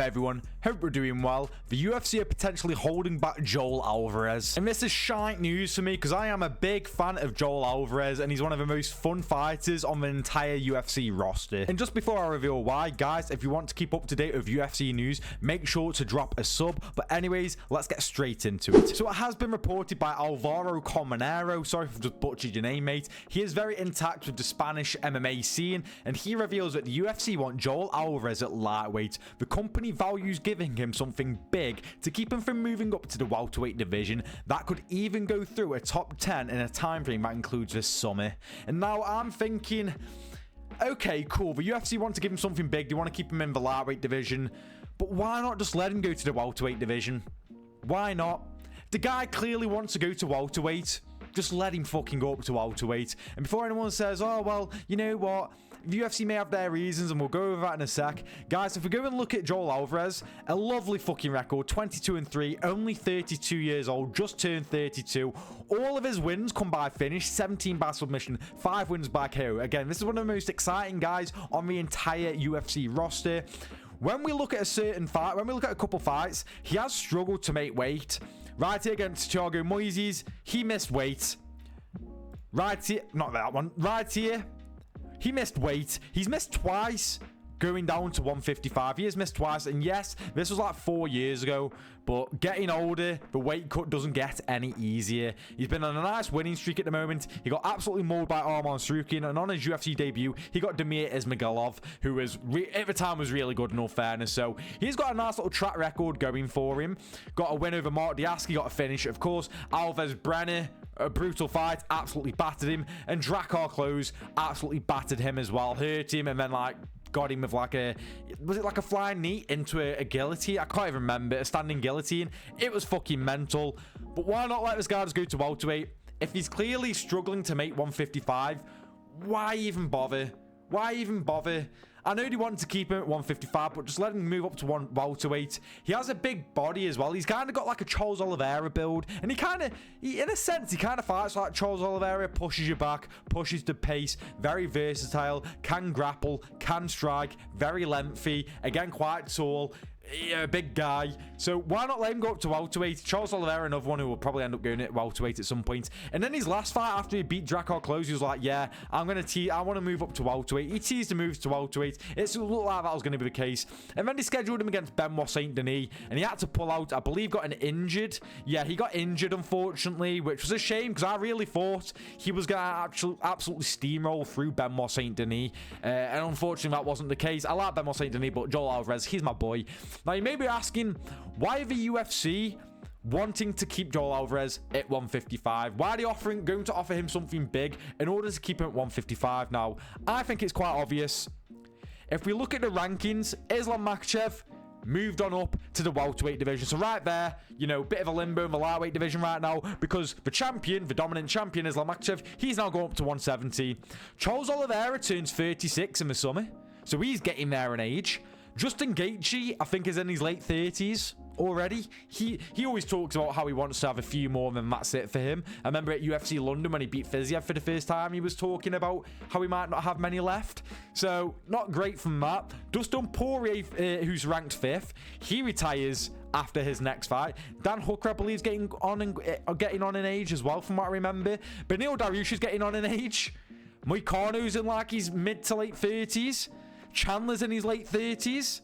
everyone? Hope we're doing well. The UFC are potentially holding back Joel Alvarez. And this is shite news for me because I am a big fan of Joel Alvarez and he's one of the most fun fighters on the entire UFC roster. And just before I reveal why, guys, if you want to keep up to date with UFC news, make sure to drop a sub. But anyways, let's get straight into it. So it has been reported by Alvaro Comanero, sorry if I've just butchered your name, mate. He is very in touch with the Spanish MMA scene and he reveals that the UFC want Joel Alvarez at lightweight. The company values giving him something big to keep him from moving up to the welterweight division that could even go through a top 10 in a time frame that includes this summer. And now I'm thinking, okay, cool, the UFC want to give him something big, they want to keep him in the lightweight division, but why not just let him go to the welterweight division? Why not? The guy clearly wants to go to welterweight. Just let him fucking go up to welterweight. And before anyone says, oh, well, you know what? The UFC may have their reasons, and we'll go over that in a sec. Guys, if we go and look at Joel Alvarez, a lovely fucking record, 22-3, only 32 years old, just turned 32. All of his wins come by finish, 17 by submission, 5 wins by KO. Again, this is one of the most exciting guys on the entire UFC roster. When we look at a certain fight, when we look at a couple fights, he has struggled to make weight. Right here against Thiago Moises, he missed weight. Right here, not that one. Right here, he missed weight. He's missed twice, going down to 155. He has missed twice, and yes, this was like 4 years ago, but getting older, the weight cut doesn't get any easier. He's been on a nice winning streak at the moment. He got absolutely mauled by Arman Sarukian, and on his UFC debut, he got Damir Ismagulov, who was at the time was really good in all fairness. So he's got a nice little track record going for him. Got a win over Mark Diaz, got a finish. Of course, Alves Brenner, a brutal fight, absolutely battered him, and Drakkar Klose absolutely battered him as well, hurt him, and then like got him with like a, was it like a flying knee into a guillotine? I can't even remember, a standing guillotine. It was fucking mental. But why not let this guy just go to welterweight? If he's clearly struggling to make 155, why even bother? Why even bother? I know they want to keep him at 155, but just let him move up to welterweight. He has a big body as well. He's kind of got like a Charles Oliveira build. And he kind of, in a sense, he kind of fights like Charles Oliveira. Pushes you back, pushes the pace. Very versatile. Can grapple, can strike. Very lengthy. Again, quite tall. Yeah, big guy. So why not let him go up to welterweight? Charles Oliveira, another one who will probably end up going at welterweight at some point. And then his last fight after he beat Drakkar Klose, he was like, yeah, I want to move up to welterweight. He teased the moves to welterweight. It looked like that was going to be the case. And then they scheduled him against Benoit Saint Denis, and he had to pull out. I believe got an injured. Yeah, he got injured, unfortunately, which was a shame because I really thought he was going to absolutely steamroll through Benoit Saint Denis. And unfortunately, that wasn't the case. I like Benoit Saint Denis, but Joel Alvarez, he's my boy. Now, you may be asking, why are the UFC wanting to keep Joel Alvarez at 155? Why are they going to offer him something big in order to keep him at 155? Now, I think it's quite obvious. If we look at the rankings, Islam Makhachev moved on up to the welterweight division. So right there, you know, bit of a limbo in the lightweight division right now because the champion, the dominant champion, Islam Makhachev, he's now going up to 170. Charles Oliveira turns 36 in the summer, so he's getting there in age. Justin Gaethje, I think, is in his late 30s already. He always talks about how he wants to have a few more, and that's it for him. I remember at UFC London when he beat Fiziev for the first time, he was talking about how he might not have many left. So, not great from that. Dustin Poirier, who's ranked 5th, he retires after his next fight. Dan Hooker, I believe, is getting on in age as well, from what I remember. Beneil Dariush is getting on in age. Moicano's in like his mid to late 30s. Chandler's in his late 30s.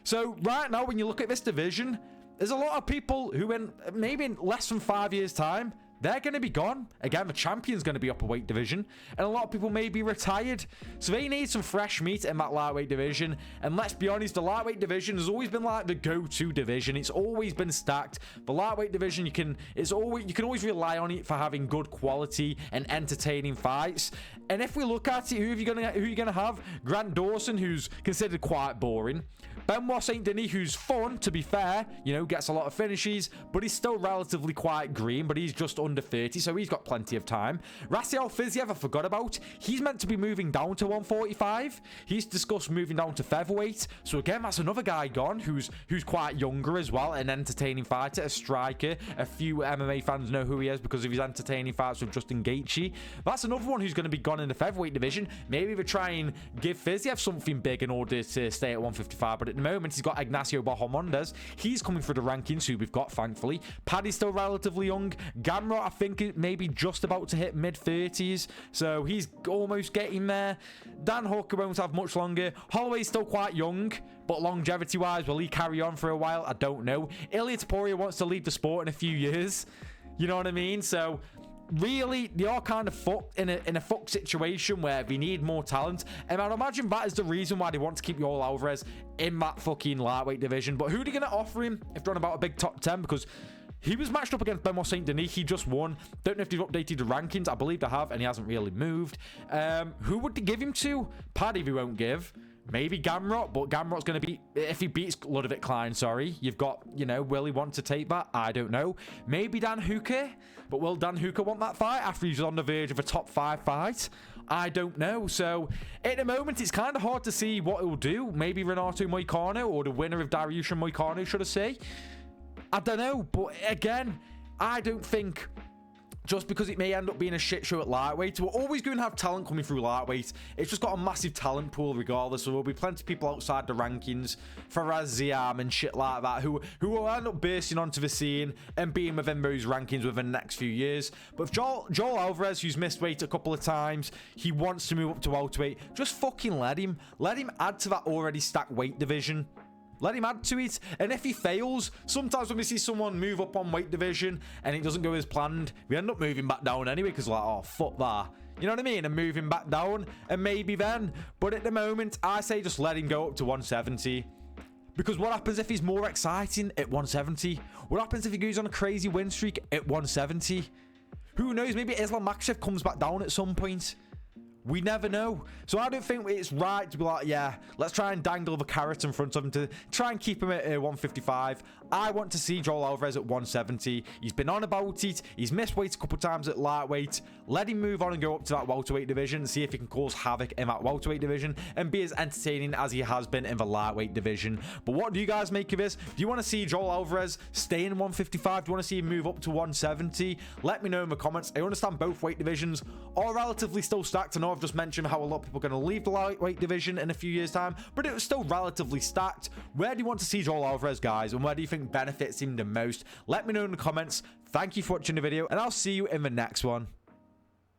So right now, when you look at this division, there's a lot of people who maybe in less than 5 years time, they're going to be gone. Again, the champion's going to be up a weight division, and a lot of people may be retired. So they need some fresh meat in that lightweight division. And let's be honest, the lightweight division has always been like the go-to division. It's always been stacked. The lightweight division, you can always rely on it for having good quality and entertaining fights. And if we look at it, who are you gonna have? Grant Dawson, who's considered quite boring. Benoit Saint Denis, who's fun, to be fair, you know, gets a lot of finishes, but he's still relatively quite green, but he's just under 30, so he's got plenty of time. Rafael Fiziev, I forgot about. He's meant to be moving down to 145. He's discussed moving down to featherweight. So again, that's another guy gone who's quite younger as well, an entertaining fighter, a striker. A few MMA fans know who he is because of his entertaining fights with Justin Gaethje. That's another one who's going to be gone in the featherweight division. Maybe they try and give Fiziev something big in order to stay at 155, but at the moment, he's got Ignacio Bahamondes. He's coming through the rankings, who we've got, thankfully. Paddy's still relatively young. Gamrot, I think, maybe just about to hit mid-30s, so he's almost getting there. Dan Hooker won't have much longer. Holloway's still quite young, but longevity-wise, will he carry on for a while? I don't know. Ilia Topuria wants to leave the sport in a few years. You know what I mean? So really, they are kind of fucked in a fucked situation where we need more talent, and I'd imagine that is the reason why they want to keep Yoel Alvarez in that fucking lightweight division. But who are they going to offer him if they're on about a big top 10? Because he was matched up against Benoit Saint Denis. He just won. Don't know if they've updated the rankings. I believe they have, and he hasn't really moved. Who would they give him to? Paddy, we won't give. Maybe Gamrot, but Gamrot's going to be, if he beats Ludovic Klein, sorry. You've got, you know, will he want to take that? I don't know. Maybe Dan Hooker, but will Dan Hooker want that fight after he's on the verge of a top 5 fight? I don't know. So at the moment, it's kind of hard to see what he'll do. Maybe Renato Moicano, or the winner of Dariush and Moicano, should I say? I don't know, but again, I don't think just because it may end up being a shit show at lightweight, we're always going to have talent coming through lightweight. It's just got a massive talent pool regardless, so there'll be plenty of people outside the rankings, Faraz Ziam and shit like that, who will end up bursting onto the scene and being within those rankings within the next few years. But if Joel Alvarez, who's missed weight a couple of times, he wants to move up to welterweight, just fucking let him add to that already stacked weight division. Let him add to it. And if he fails, sometimes when we see someone move up on weight division and it doesn't go as planned, we end up moving back down anyway, because like, oh, fuck that. You know what I mean? And moving back down, and maybe then. But at the moment, I say just let him go up to 170. Because what happens if he's more exciting at 170? What happens if he goes on a crazy win streak at 170? Who knows? Maybe Islam Makhachev comes back down at some point. We never know. So I don't think it's right to be like, yeah, let's try and dangle the carrot in front of him to try and keep him at 155. I want to see Joel Alvarez at 170. He's been on about it. He's missed weight a couple times at lightweight. Let him move on and go up to that welterweight division and see if he can cause havoc in that welterweight division and be as entertaining as he has been in the lightweight division. But what do you guys make of this? Do you want to see Joel Alvarez stay in 155? Do you want to see him move up to 170? Let me know in the comments. I understand both weight divisions are relatively still stacked. I know I've just mentioned how a lot of people are going to leave the lightweight division in a few years' time, but it was still relatively stacked. Where do you want to see Joel Alvarez, guys? And where do you think benefits him the most? Let me know in the comments. Thank you for watching the video, and I'll see you in the next one.